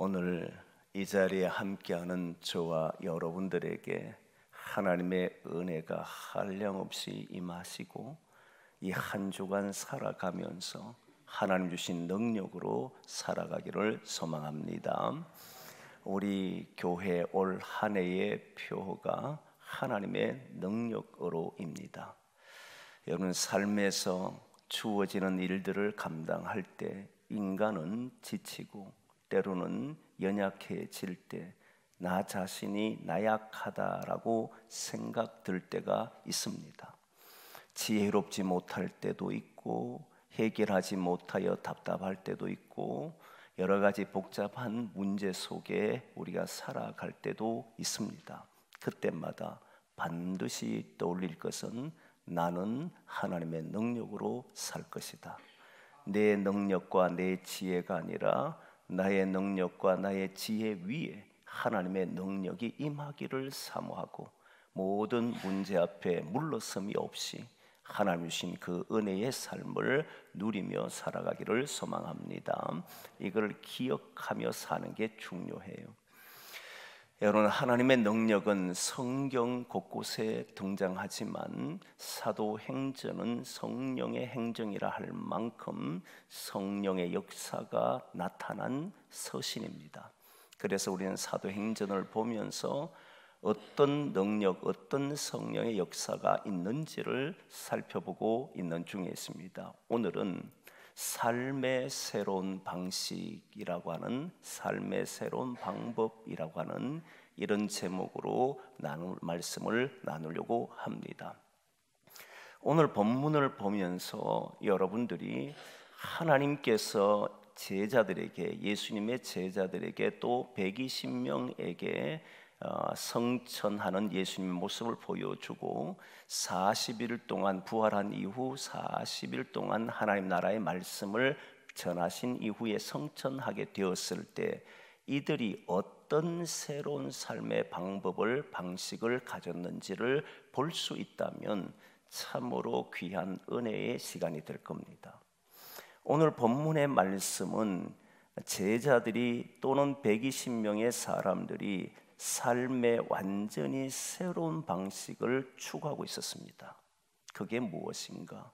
오늘 이 자리에 함께하는 저와 여러분들에게 하나님의 은혜가 한량없이 임하시고 이 한 주간 살아가면서 하나님 주신 능력으로 살아가기를 소망합니다. 우리 교회 올 한 해의 표가 하나님의 능력으로입니다. 여러분, 삶에서 주어지는 일들을 감당할 때 인간은 지치고 때로는 연약해질 때 나 자신이 나약하다라고 생각될 때가 있습니다. 지혜롭지 못할 때도 있고 해결하지 못하여 답답할 때도 있고 여러 가지 복잡한 문제 속에 우리가 살아갈 때도 있습니다. 그때마다 반드시 떠올릴 것은 나는 하나님의 능력으로 살 것이다. 내 능력과 내 지혜가 아니라 나의 능력과 나의 지혜 위에 하나님의 능력이 임하기를 사모하고 모든 문제 앞에 물러섬이 없이 하나님 주신 그 은혜의 삶을 누리며 살아가기를 소망합니다. 이걸 기억하며 사는 게 중요해요. 여러분, 하나님의 능력은 성경 곳곳에 등장하지만 사도행전은 성령의 행정이라 할 만큼 성령의 역사가 나타난 서신입니다. 그래서 우리는 사도행전을 보면서 어떤 능력, 어떤 성령의 역사가 있는지를 살펴보고 있는 중에 있습니다. 오늘은 삶의 새로운 방식이라고 하는, 삶의 새로운 방법이라고 하는 이런 제목으로 말씀을 나누려고 합니다. 오늘 본문을 보면서 여러분들이 하나님께서 제자들에게, 예수님의 제자들에게 또 120명에게 성천하는 예수님의 모습을 보여주고 40일 동안 부활한 이후 40일 동안 하나님 나라의 말씀을 전하신 이후에 성천하게 되었을 때 이들이 어떤 새로운 삶의 방식을 가졌는지를 볼 수 있다면 참으로 귀한 은혜의 시간이 될 겁니다. 오늘 본문의 말씀은 제자들이 또는 120명의 사람들이 삶의 완전히 새로운 방식을 추구하고 있었습니다. 그게 무엇인가?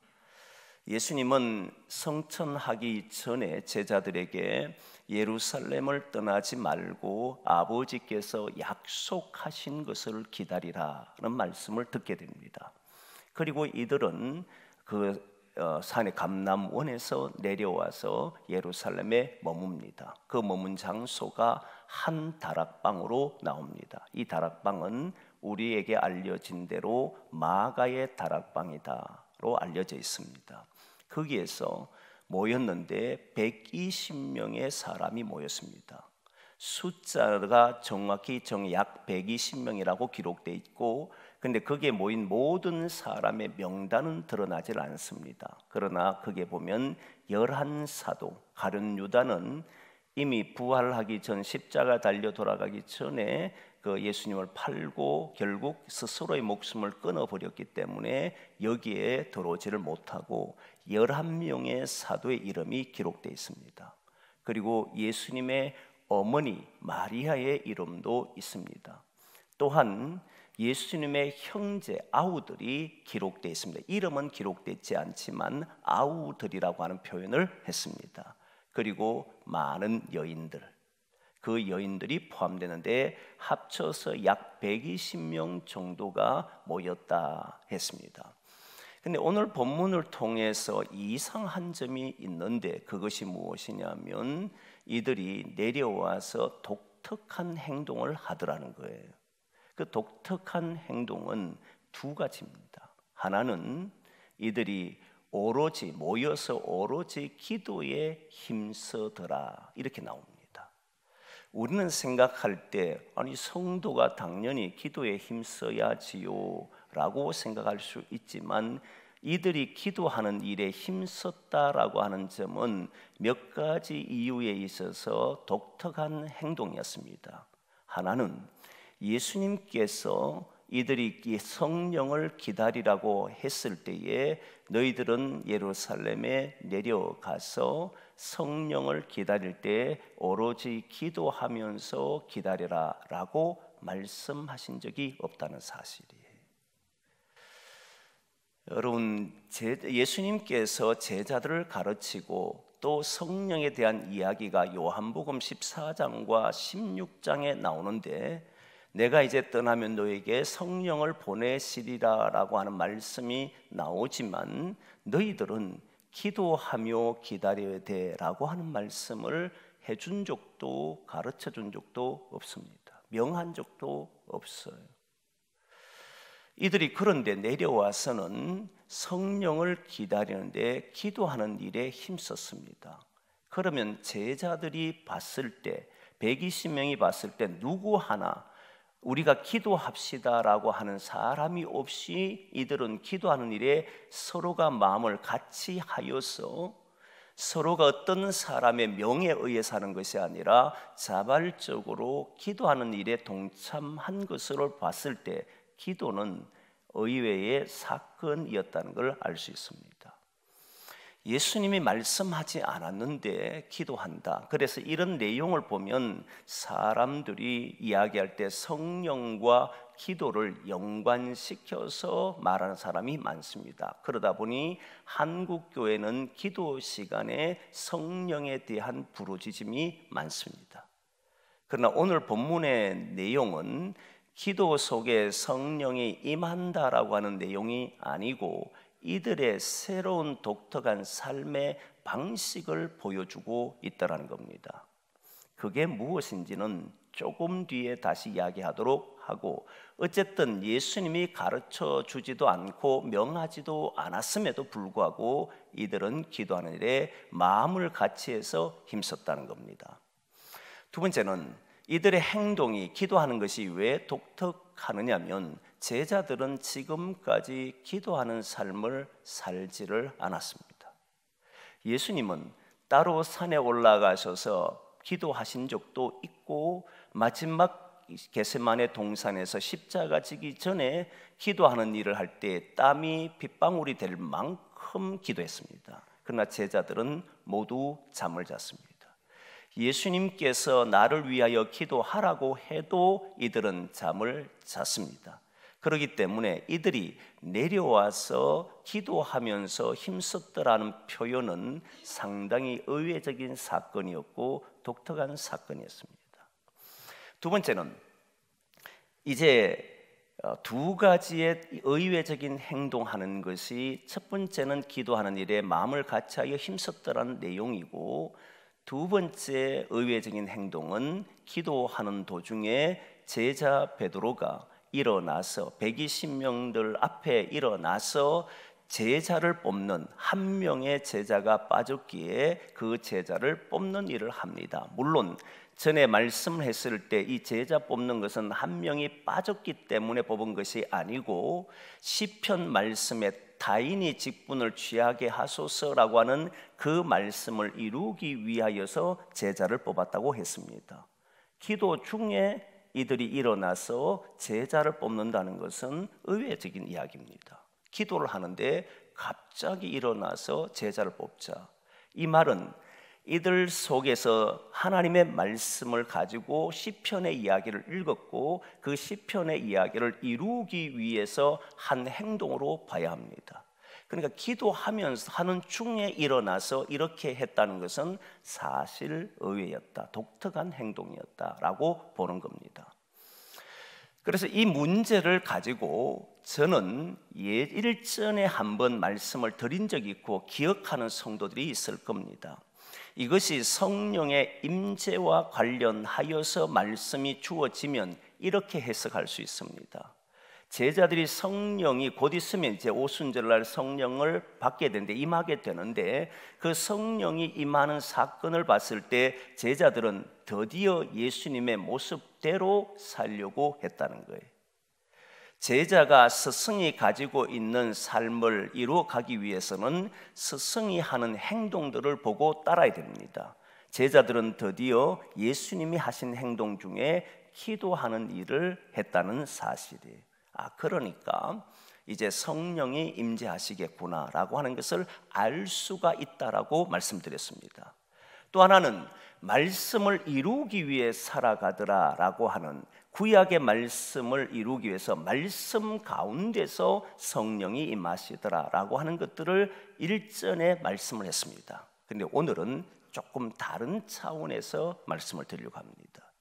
예수님은 성천하기 전에 제자들에게 예루살렘을 떠나지 말고 아버지께서 약속하신 것을 기다리라는 말씀을 듣게 됩니다. 그리고 이들은 그 산의 감람원에서 내려와서 예루살렘에 머뭅니다. 그 머문 장소가 한 다락방으로 나옵니다. 이 다락방은 우리에게 알려진 대로 마가의 다락방이다로 알려져 있습니다. 거기에서 모였는데 120명의 사람이 모였습니다. 숫자가 정확히 약 120명이라고 기록되어 있고, 근데 거기에 모인 모든 사람의 명단은 드러나지 않습니다. 그러나 거기에 보면 11사도, 가룟 유다는 이미 부활하기 전, 십자가 달려 돌아가기 전에 그 예수님을 팔고 결국 스스로의 목숨을 끊어버렸기 때문에 여기에 들어오지를 못하고 11명의 사도의 이름이 기록되어 있습니다. 그리고 예수님의 어머니 마리아의 이름도 있습니다. 또한 예수님의 형제 아우들이 기록되어 있습니다. 이름은 기록되지 않지만 아우들이라고 하는 표현을 했습니다. 그리고 많은 여인들, 그 여인들이 포함되는데 합쳐서 약 120명 정도가 모였다 했습니다. 근데 오늘 본문을 통해서 이상한 점이 있는데 그것이 무엇이냐면 이들이 내려와서 독특한 행동을 하더라는 거예요. 그 독특한 행동은 두 가지입니다. 하나는 이들이 모여서 오로지 기도에 힘쓰더라, 이렇게 나옵니다. 우리는 생각할 때 아니 성도가 당연히 기도에 힘써야지요 라고 생각할 수 있지만 이들이 기도하는 일에 힘썼다라고 하는 점은 몇 가지 이유에 있어서 독특한 행동이었습니다. 하나는 예수님께서 이들이 이 성령을 기다리라고 했을 때에 너희들은 예루살렘에 내려가서 성령을 기다릴 때 오로지 기도하면서 기다려라 라고 말씀하신 적이 없다는 사실이에요. 여러분, 예수님께서 제자들을 가르치고 또 성령에 대한 이야기가 요한복음 14장과 16장에 나오는데, 내가 이제 떠나면 너에게 성령을 보내시리라 라고 하는 말씀이 나오지만 너희들은 기도하며 기다려야 돼 라고 하는 말씀을 해준 적도 가르쳐 준 적도 없습니다. 명한 적도 없어요. 이들이 그런데 내려와서는 성령을 기다리는데 기도하는 일에 힘썼습니다. 그러면 제자들이 봤을 때, 120명이 봤을 때 누구 하나 우리가 기도합시다라고 하는 사람이 없이 이들은 기도하는 일에 서로가 마음을 같이 하여서 서로가 어떤 사람의 명에 의해서 하는 것이 아니라 자발적으로 기도하는 일에 동참한 것으로 봤을 때 기도는 의외의 사건이었다는 걸 알 수 있습니다. 예수님이 말씀하지 않았는데 기도한다. 그래서 이런 내용을 보면 사람들이 이야기할 때 성령과 기도를 연관시켜서 말하는 사람이 많습니다. 그러다 보니 한국 교회는 기도 시간에 성령에 대한 부르짖음이 많습니다. 그러나 오늘 본문의 내용은 기도 속에 성령이 임한다라고 하는 내용이 아니고 이들의 새로운 독특한 삶의 방식을 보여주고 있다는 겁니다. 그게 무엇인지는 조금 뒤에 다시 이야기하도록 하고, 어쨌든 예수님이 가르쳐 주지도 않고 명하지도 않았음에도 불구하고 이들은 기도하는 일에 마음을 같이 해서 힘썼다는 겁니다. 두 번째는 이들의 행동이, 기도하는 것이 왜 독특하느냐면 제자들은 지금까지 기도하는 삶을 살지를 않았습니다. 예수님은 따로 산에 올라가셔서 기도하신 적도 있고 마지막 겟세마네 동산에서 십자가 지기 전에 기도하는 일을 할 때 땀이 빗방울이 될 만큼 기도했습니다. 그러나 제자들은 모두 잠을 잤습니다. 예수님께서 나를 위하여 기도하라고 해도 이들은 잠을 잤습니다. 그렇기 때문에 이들이 내려와서 기도하면서 힘썼더라는 표현은 상당히 의외적인 사건이었고 독특한 사건이었습니다. 두 번째는 이제 두 가지의 의외적인 행동하는 것이, 첫 번째는 기도하는 일에 마음을 같이하여 힘썼더라는 내용이고, 두 번째 의외적인 행동은 기도하는 도중에 제자 베드로가 일어나서 120명들 앞에 일어나서 제자를 뽑는, 한 명의 제자가 빠졌기에 그 제자를 뽑는 일을 합니다. 물론 전에 말씀을 했을 때 이 제자 뽑는 것은 한 명이 빠졌기 때문에 뽑은 것이 아니고 시편 말씀에 타인이 직분을 취하게 하소서라고 하는 그 말씀을 이루기 위하여서 제자를 뽑았다고 했습니다. 기도 중에 이들이 일어나서 제자를 뽑는다는 것은 의외적인 이야기입니다. 기도를 하는데 갑자기 일어나서 제자를 뽑자. 이 말은 이들 속에서 하나님의 말씀을 가지고 시편의 이야기를 읽었고 그 시편의 이야기를 이루기 위해서 한 행동으로 봐야 합니다. 그러니까 기도하면서 하는 중에 일어나서 이렇게 했다는 것은 사실 의외였다, 독특한 행동이었다라고 보는 겁니다. 그래서 이 문제를 가지고 저는 일전에 한번 말씀을 드린 적이 있고 기억하는 성도들이 있을 겁니다. 이것이 성령의 임재와 관련하여서 말씀이 주어지면 이렇게 해석할 수 있습니다. 제자들이 성령이 곧 있으면 이제 오순절날 성령을 받게 되는데, 임하게 되는데, 그 성령이 임하는 사건을 봤을 때 제자들은 드디어 예수님의 모습대로 살려고 했다는 거예요. 제자가 스승이 가지고 있는 삶을 이루어가기 위해서는 스승이 하는 행동들을 보고 따라야 됩니다. 제자들은 드디어 예수님이 하신 행동 중에 기도하는 일을 했다는 사실이에요. 그러니까 이제 성령이 임재하시겠구나라고 하는 것을 알 수가 있다라고 말씀드렸습니다. 또 하나는 말씀을 이루기 위해 살아가더라라고 하는 구약의 말씀을 이루기 위해서 말씀 가운데서 성령이 임하시더라라고 하는 것들을 일전에 말씀을 했습니다. 그런데 오늘은 조금 다른 차원에서 말씀을 드리려고 합니다.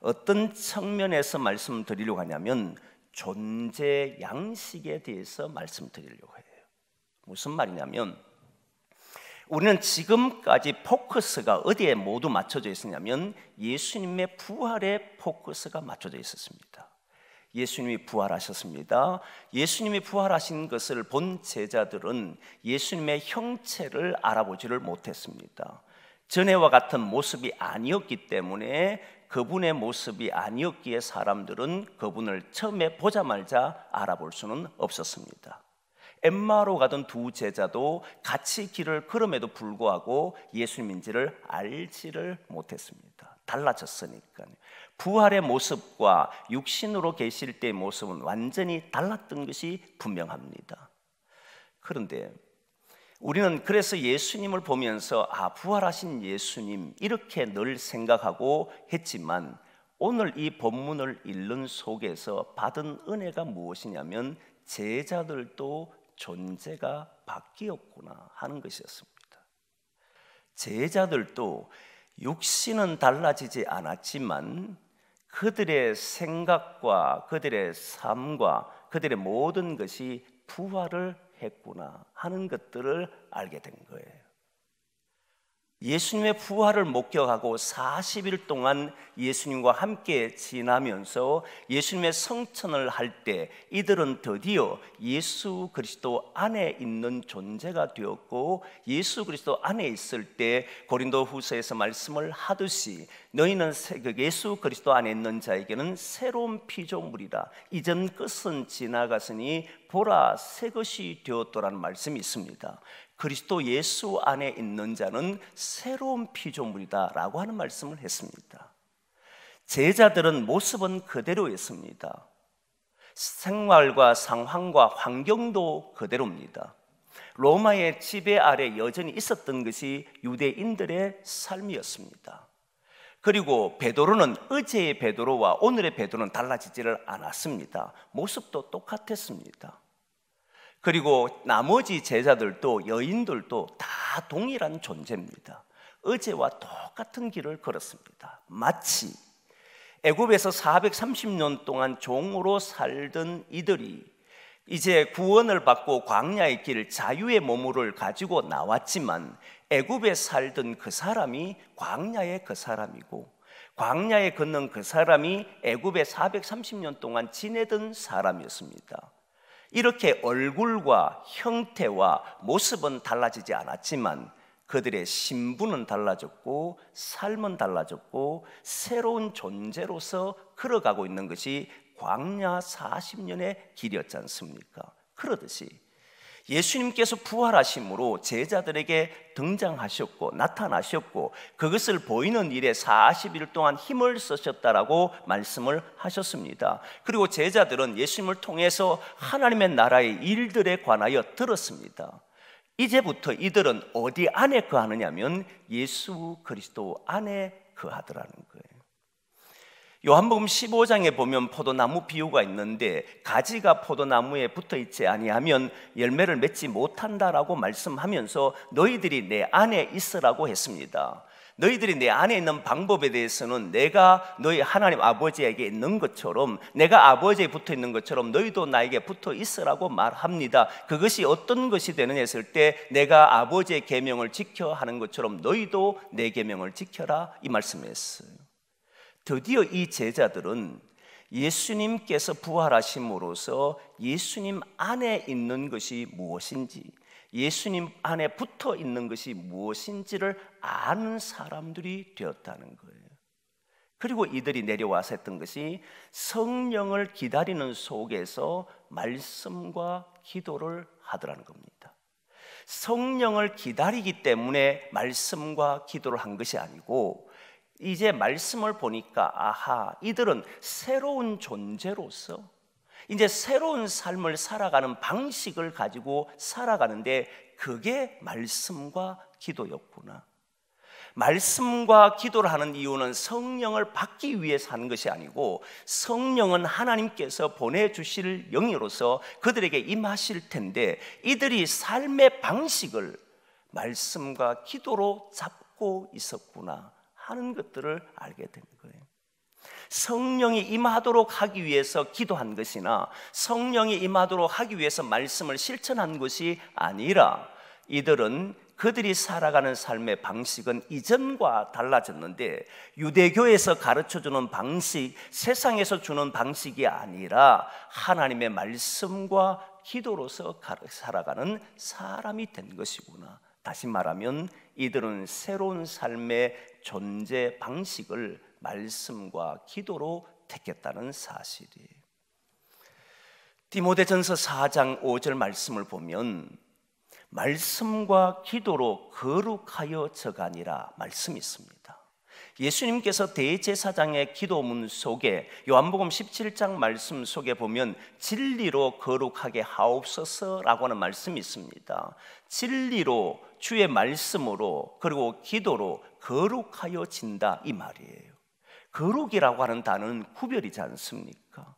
어떤 측면에서 말씀드리려고 하냐면 존재 양식에 대해서 말씀드리려고 해요. 무슨 말이냐면 우리는 지금까지 포커스가 어디에 모두 맞춰져 있었냐면 예수님의 부활에 포커스가 맞춰져 있었습니다. 예수님이 부활하셨습니다. 예수님이 부활하신 것을 본 제자들은 예수님의 형체를 알아보지를 못했습니다. 전에와 같은 모습이 아니었기 때문에 그분의 모습이 아니었기에 사람들은 그분을 처음에 보자마자 알아볼 수는 없었습니다. 엠마오로 가던 두 제자도 같이 길을 걸음에도 불구하고 예수님인지를 알지를 못했습니다. 달라졌으니까요. 부활의 모습과 육신으로 계실 때의 모습은 완전히 달랐던 것이 분명합니다. 그런데 우리는 그래서 예수님을 보면서 부활하신 예수님 이렇게 늘 생각하고 했지만 오늘 이 본문을 읽는 속에서 받은 은혜가 무엇이냐면 제자들도 존재가 바뀌었구나 하는 것이었습니다. 제자들도 육신은 달라지지 않았지만 그들의 생각과 그들의 삶과 그들의 모든 것이 부활을 했구나 하는 것들을 알게 된 거예요. 예수님의 부활을 목격하고 40일 동안 예수님과 함께 지나면서 예수님의 성천을 할 때 이들은 드디어 예수 그리스도 안에 있는 존재가 되었고 예수 그리스도 안에 있을 때 고린도후서에서 말씀을 하듯이 너희는 예수 그리스도 안에 있는 자에게는 새로운 피조물이라 이전 것은 지나갔으니 보라 새 것이 되었더라는 말씀이 있습니다. 그리스도 예수 안에 있는 자는 새로운 피조물이다라고 하는 말씀을 했습니다. 제자들은 모습은 그대로였습니다. 생활과 상황과 환경도 그대로입니다. 로마의 지배 아래 여전히 있었던 것이 유대인들의 삶이었습니다. 그리고 베드로는 어제의 베드로와 오늘의 베드로는 달라지지를 않았습니다. 모습도 똑같았습니다. 그리고 나머지 제자들도 여인들도 다 동일한 존재입니다. 어제와 똑같은 길을 걸었습니다. 마치 애굽에서 430년 동안 종으로 살던 이들이 이제 구원을 받고 광야의 길 자유의 몸을 가지고 나왔지만 애굽에 살던 그 사람이 광야의 그 사람이고 광야에 걷는 그 사람이 애굽에 430년 동안 지내던 사람이었습니다. 이렇게 얼굴과 형태와 모습은 달라지지 않았지만 그들의 신분은 달라졌고 삶은 달라졌고 새로운 존재로서 걸어가고 있는 것이 광야 40년의 길이었지 않습니까? 그러듯이 예수님께서 부활하심으로 제자들에게 등장하셨고 나타나셨고 그것을 보이는 일에 40일 동안 힘을 쓰셨다라고 말씀을 하셨습니다. 그리고 제자들은 예수님을 통해서 하나님의 나라의 일들에 관하여 들었습니다. 이제부터 이들은 어디 안에 거하느냐면 예수 그리스도 안에 거하더라는 거예요. 요한복음 15장에 보면 포도나무 비유가 있는데 가지가 포도나무에 붙어있지 아니하면 열매를 맺지 못한다라고 말씀하면서 너희들이 내 안에 있으라고 했습니다. 너희들이 내 안에 있는 방법에 대해서는 내가 너희 하나님 아버지에게 있는 것처럼 내가 아버지에 붙어 있는 것처럼 너희도 나에게 붙어 있으라고 말합니다. 그것이 어떤 것이 되느냐 했을 때 내가 아버지의 계명을 지켜 하는 것처럼 너희도 내 계명을 지켜라 이 말씀이었어요. 드디어 이 제자들은 예수님께서 부활하심으로써 예수님 안에 있는 것이 무엇인지 예수님 안에 붙어 있는 것이 무엇인지를 아는 사람들이 되었다는 거예요. 그리고 이들이 내려와서 했던 것이 성령을 기다리는 속에서 말씀과 기도를 하더라는 겁니다. 성령을 기다리기 때문에 말씀과 기도를 한 것이 아니고 이제 말씀을 보니까 이들은 새로운 존재로서 이제 새로운 삶을 살아가는 방식을 가지고 살아가는데 그게 말씀과 기도였구나. 말씀과 기도를 하는 이유는 성령을 받기 위해서 하는 것이 아니고 성령은 하나님께서 보내주실 영으로서 그들에게 임하실 텐데 이들이 삶의 방식을 말씀과 기도로 잡고 있었구나 하는 것들을 알게 된 거예요. 성령이 임하도록 하기 위해서 기도한 것이나 성령이 임하도록 하기 위해서 말씀을 실천한 것이 아니라 이들은 그들이 살아가는 삶의 방식은 이전과 달라졌는데 유대교에서 가르쳐주는 방식, 세상에서 주는 방식이 아니라 하나님의 말씀과 기도로서 살아가는 사람이 된 것이구나. 다시 말하면 이들은 새로운 삶의 존재 방식을 말씀과 기도로 택했다는 사실이에요. 디모데전서 4장 5절 말씀을 보면 말씀과 기도로 거룩하여 저가니라 말씀이 있습니다. 예수님께서 대제사장의 기도문 속에 요한복음 17장 말씀 속에 보면 진리로 거룩하게 하옵소서라고 하는 말씀이 있습니다. 진리로 주의 말씀으로 그리고 기도로 거룩하여 진다 이 말이에요. 거룩이라고 하는 단어는 구별이지 않습니까?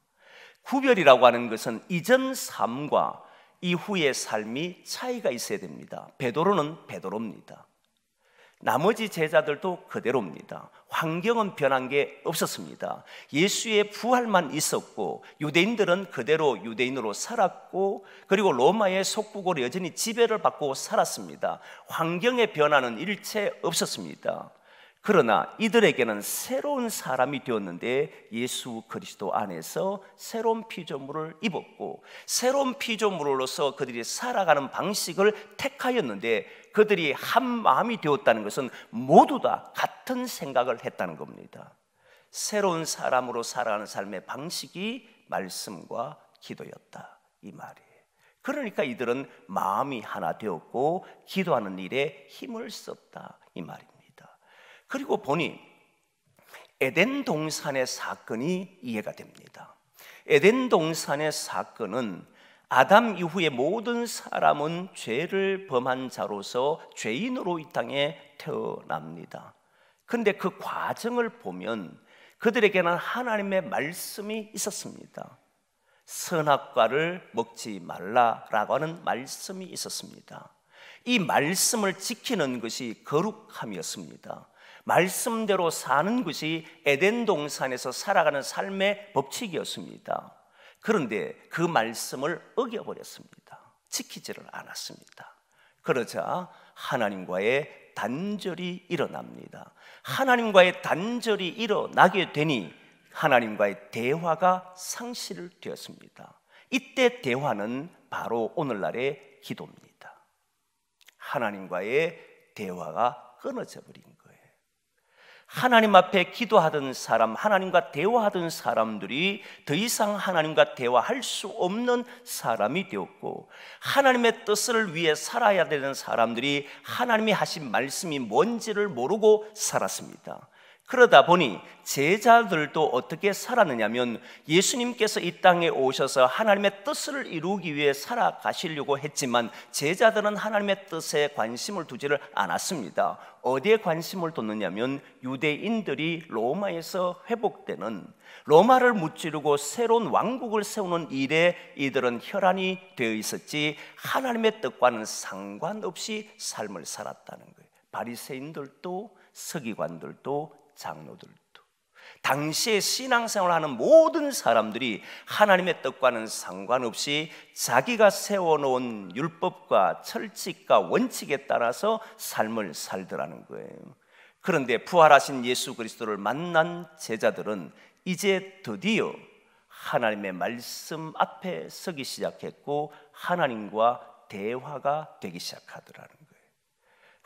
구별이라고 하는 것은 이전 삶과 이후의 삶이 차이가 있어야 됩니다. 베드로는 베드로입니다. 나머지 제자들도 그대로입니다. 환경은 변한 게 없었습니다. 예수의 부활만 있었고 유대인들은 그대로 유대인으로 살았고 그리고 로마의 속국으로 여전히 지배를 받고 살았습니다. 환경의 변화는 일체 없었습니다. 그러나 이들에게는 새로운 사람이 되었는데 예수 그리스도 안에서 새로운 피조물을 입었고 새로운 피조물로서 그들이 살아가는 방식을 택하였는데 그들이 한 마음이 되었다는 것은 모두 다 같은 생각을 했다는 겁니다. 새로운 사람으로 살아가는 삶의 방식이 말씀과 기도였다 이 말이에요. 그러니까 이들은 마음이 하나 되었고 기도하는 일에 힘을 썼다 이 말입니다. 그리고 보니 에덴 동산의 사건이 이해가 됩니다. 에덴 동산의 사건은 아담 이후의 모든 사람은 죄를 범한 자로서 죄인으로 이 땅에 태어납니다. 그런데 그 과정을 보면 그들에게는 하나님의 말씀이 있었습니다. 선악과를 먹지 말라라고 하는 말씀이 있었습니다. 이 말씀을 지키는 것이 거룩함이었습니다. 말씀대로 사는 것이 에덴 동산에서 살아가는 삶의 법칙이었습니다. 그런데 그 말씀을 어겨버렸습니다. 지키지를 않았습니다. 그러자 하나님과의 단절이 일어납니다. 하나님과의 단절이 일어나게 되니 하나님과의 대화가 상실되었습니다. 이때 대화는 바로 오늘날의 기도입니다. 하나님과의 대화가 끊어져 버린 거예요. 하나님 앞에 기도하던 사람, 하나님과 대화하던 사람들이 더 이상 하나님과 대화할 수 없는 사람이 되었고 하나님의 뜻을 위해 살아야 되는 사람들이 하나님이 하신 말씀이 뭔지를 모르고 살았습니다. 그러다 보니 제자들도 어떻게 살았느냐면 예수님께서 이 땅에 오셔서 하나님의 뜻을 이루기 위해 살아가시려고 했지만 제자들은 하나님의 뜻에 관심을 두지를 않았습니다. 어디에 관심을 뒀느냐면 유대인들이 로마에서 회복되는 로마를 무찌르고 새로운 왕국을 세우는 일에 이들은 혈안이 되어 있었지 하나님의 뜻과는 상관없이 삶을 살았다는 거예요. 바리새인들도 서기관들도 장로들도 당시에 신앙생활을 하는 모든 사람들이 하나님의 뜻과는 상관없이 자기가 세워놓은 율법과 철칙과 원칙에 따라서 삶을 살더라는 거예요. 그런데 부활하신 예수 그리스도를 만난 제자들은 이제 드디어 하나님의 말씀 앞에 서기 시작했고 하나님과 대화가 되기 시작하더라는 거예요.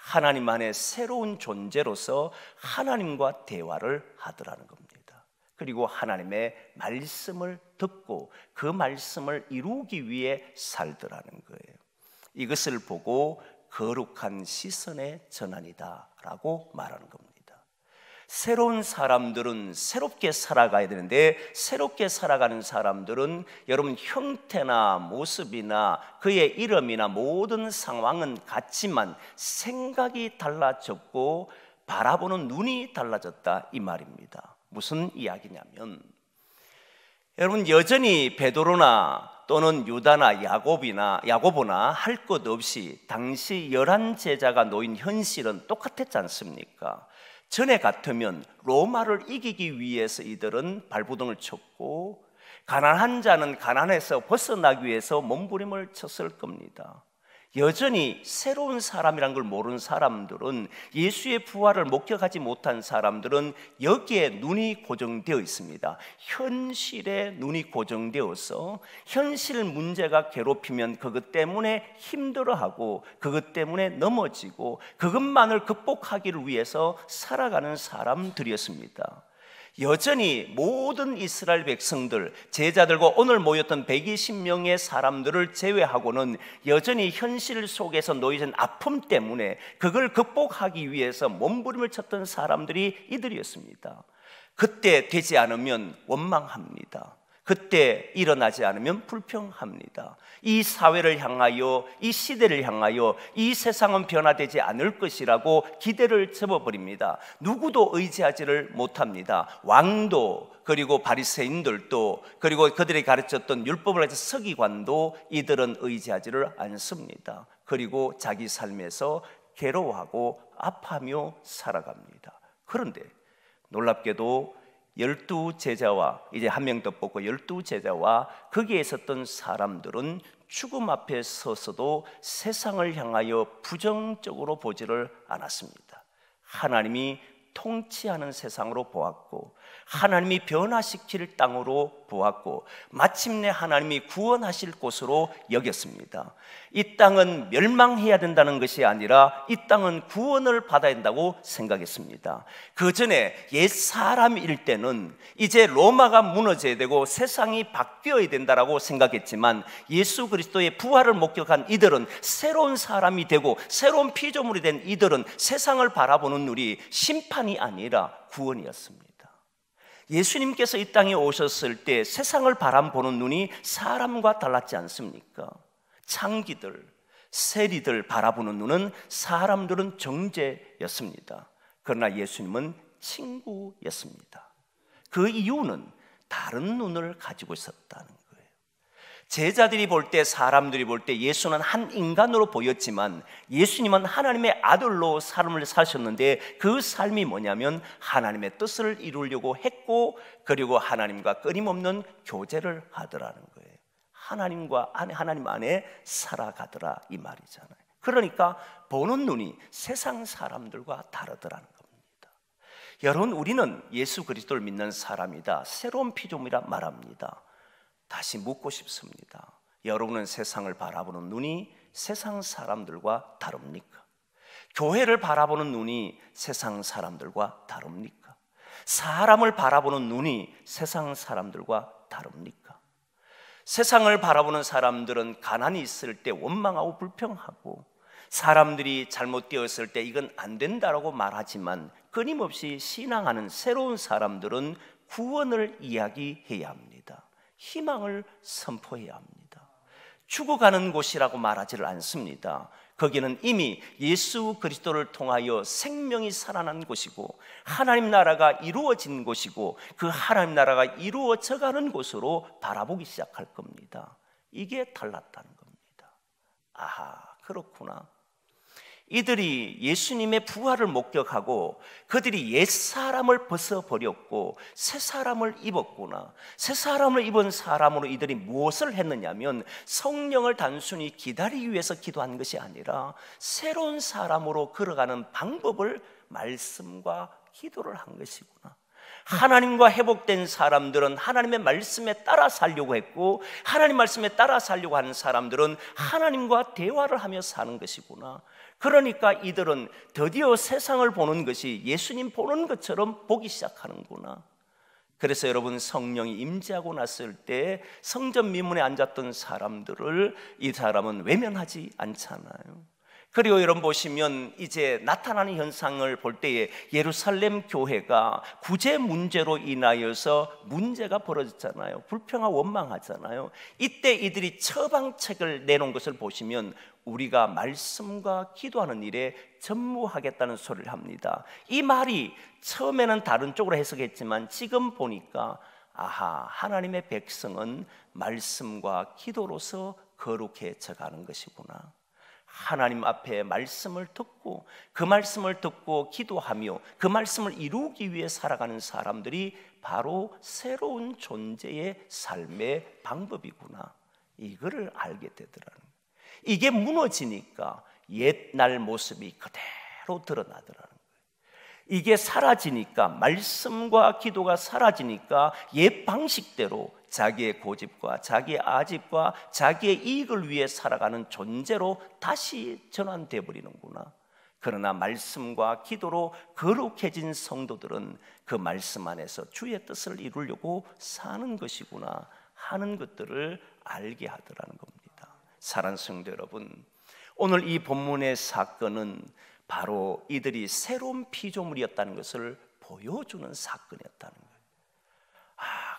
하나님 안에 새로운 존재로서 하나님과 대화를 하더라는 겁니다. 그리고 하나님의 말씀을 듣고 그 말씀을 이루기 위해 살더라는 거예요. 이것을 보고 거룩한 시선의 전환이다 라고 말하는 겁니다. 새로운 사람들은 새롭게 살아가야 되는데, 새롭게 살아가는 사람들은 여러분 형태나 모습이나 그의 이름이나 모든 상황은 같지만 생각이 달라졌고 바라보는 눈이 달라졌다, 이 말입니다. 무슨 이야기냐면, 여러분 여전히 베드로나 또는 유다나 야고보나 할 것 없이 당시 11 제자가 놓인 현실은 똑같았지 않습니까? 전에 같으면 로마를 이기기 위해서 이들은 발부둥을 쳤고, 가난한 자는 가난에서 벗어나기 위해서 몸부림을 쳤을 겁니다. 여전히 새로운 사람이란 걸 모르는 사람들은, 예수의 부활을 목격하지 못한 사람들은 여기에 눈이 고정되어 있습니다. 현실에 눈이 고정되어서 현실 문제가 괴롭히면 그것 때문에 힘들어하고 그것 때문에 넘어지고 그것만을 극복하기를 위해서 살아가는 사람들이었습니다. 여전히 모든 이스라엘 백성들, 제자들과 오늘 모였던 120명의 사람들을 제외하고는 여전히 현실 속에서 놓여진 아픔 때문에 그걸 극복하기 위해서 몸부림을 쳤던 사람들이 이들이었습니다. 그때 되지 않으면 원망합니다. 그때 일어나지 않으면 불평합니다. 이 사회를 향하여, 이 시대를 향하여 이 세상은 변화되지 않을 것이라고 기대를 접어버립니다. 누구도 의지하지를 못합니다. 왕도, 그리고 바리새인들도, 그리고 그들이 가르쳤던 율법을 가진 서기관도 이들은 의지하지를 않습니다. 그리고 자기 삶에서 괴로워하고 아파하며 살아갑니다. 그런데 놀랍게도 12 제자와 이제 한 명 더 뽑고 12 제자와 거기에 있었던 사람들은 죽음 앞에 서서도 세상을 향하여 부정적으로 보지를 않았습니다. 하나님이 통치하는 세상으로 보았고, 하나님이 변화시킬 땅으로 보았고, 마침내 하나님이 구원하실 곳으로 여겼습니다. 이 땅은 멸망해야 된다는 것이 아니라 이 땅은 구원을 받아야 된다고 생각했습니다. 그 전에 옛 사람일 때는 이제 로마가 무너져야 되고 세상이 바뀌어야 된다고 생각했지만, 예수 그리스도의 부활을 목격한 이들은, 새로운 사람이 되고 새로운 피조물이 된 이들은 세상을 바라보는 눈이 심판이 아니라 구원이었습니다. 예수님께서 이 땅에 오셨을 때 세상을 바라보는 눈이 사람과 달랐지 않습니까? 창기들, 세리들 바라보는 눈은, 사람들은 정죄였습니다. 그러나 예수님은 친구였습니다. 그 이유는 다른 눈을 가지고 있었다는 거예요. 제자들이 볼 때, 사람들이 볼 때 예수는 한 인간으로 보였지만 예수님은 하나님의 아들로 삶을 사셨는데, 그 삶이 뭐냐면 하나님의 뜻을 이루려고 했고, 그리고 하나님과 끊임없는 교제를 하더라는 거예요. 하나님 안에 살아가더라, 이 말이잖아요. 그러니까 보는 눈이 세상 사람들과 다르더라는 겁니다. 여러분, 우리는 예수 그리스도를 믿는 사람이다, 새로운 피조물이라 말합니다. 다시 묻고 싶습니다. 여러분은 세상을 바라보는 눈이 세상 사람들과 다릅니까? 교회를 바라보는 눈이 세상 사람들과 다릅니까? 사람을 바라보는 눈이 세상 사람들과 다릅니까? 세상을 바라보는 사람들은 가난이 있을 때 원망하고 불평하고, 사람들이 잘못되었을 때 이건 안 된다라고 말하지만, 끊임없이 신앙하는 새로운 사람들은 구원을 이야기해야 합니다. 희망을 선포해야 합니다. 죽어가는 곳이라고 말하지를 않습니다. 거기는 이미 예수 그리스도를 통하여 생명이 살아난 곳이고, 하나님 나라가 이루어진 곳이고, 그 하나님 나라가 이루어져 가는 곳으로 바라보기 시작할 겁니다. 이게 달랐다는 겁니다. 아하, 그렇구나. 이들이 예수님의 부활을 목격하고 그들이 옛사람을 벗어버렸고 새 사람을 입었구나. 새 사람을 입은 사람으로 이들이 무엇을 했느냐면, 성령을 단순히 기다리기 위해서 기도한 것이 아니라 새로운 사람으로 걸어가는 방법을 말씀과 기도를 한 것이구나. 하나님과 회복된 사람들은 하나님의 말씀에 따라 살려고 했고, 하나님 말씀에 따라 살려고 하는 사람들은 하나님과 대화를 하며 사는 것이구나. 그러니까 이들은 드디어 세상을 보는 것이 예수님 보는 것처럼 보기 시작하는구나. 그래서 여러분, 성령이 임재하고 났을 때 성전 미문에 앉았던 사람들을 이 사람은 외면하지 않잖아요. 그리고 여러분 보시면 이제 나타나는 현상을 볼 때에 예루살렘 교회가 구제 문제로 인하여서 문제가 벌어졌잖아요. 불평하 원망하잖아요. 이때 이들이 처방책을 내놓은 것을 보시면 우리가 말씀과 기도하는 일에 전무하겠다는 소리를 합니다. 이 말이 처음에는 다른 쪽으로 해석했지만 지금 보니까 아하, 하나님의 백성은 말씀과 기도로서 거룩해져 가는 것이구나. 하나님 앞에 말씀을 듣고 그 말씀을 듣고 기도하며 그 말씀을 이루기 위해 살아가는 사람들이 바로 새로운 존재의 삶의 방법이구나. 이거를 알게 되더라는 거예요. 이게 무너지니까 옛날 모습이 그대로 드러나더라는 거예요. 이게 사라지니까, 말씀과 기도가 사라지니까 옛 방식대로 자기의 고집과 자기의 아집과 자기의 이익을 위해 살아가는 존재로 다시 전환되어 버리는구나. 그러나 말씀과 기도로 거룩해진 성도들은 그 말씀 안에서 주의 뜻을 이루려고 사는 것이구나 하는 것들을 알게 하더라는 겁니다. 사랑하는 성도 여러분, 오늘 이 본문의 사건은 바로 이들이 새로운 피조물이었다는 것을 보여주는 사건이었다는 거예요.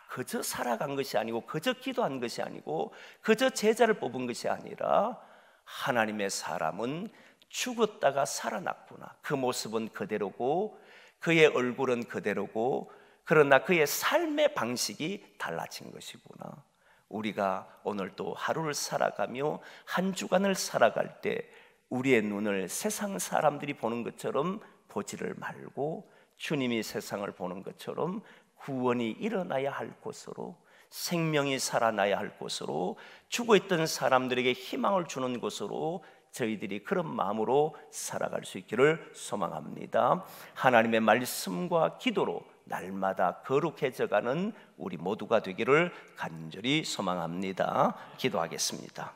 그저 살아간 것이 아니고, 그저 기도한 것이 아니고, 그저 제자를 뽑은 것이 아니라 하나님의 사람은 죽었다가 살아났구나. 그 모습은 그대로고 그의 얼굴은 그대로고, 그러나 그의 삶의 방식이 달라진 것이구나. 우리가 오늘 또 하루를 살아가며 한 주간을 살아갈 때 우리의 눈을 세상 사람들이 보는 것처럼 보지를 말고 주님이 세상을 보는 것처럼 구원이 일어나야 할 곳으로, 생명이 살아나야 할 곳으로, 죽어있던 사람들에게 희망을 주는 곳으로 저희들이 그런 마음으로 살아갈 수 있기를 소망합니다. 하나님의 말씀과 기도로 날마다 거룩해져가는 우리 모두가 되기를 간절히 소망합니다. 기도하겠습니다.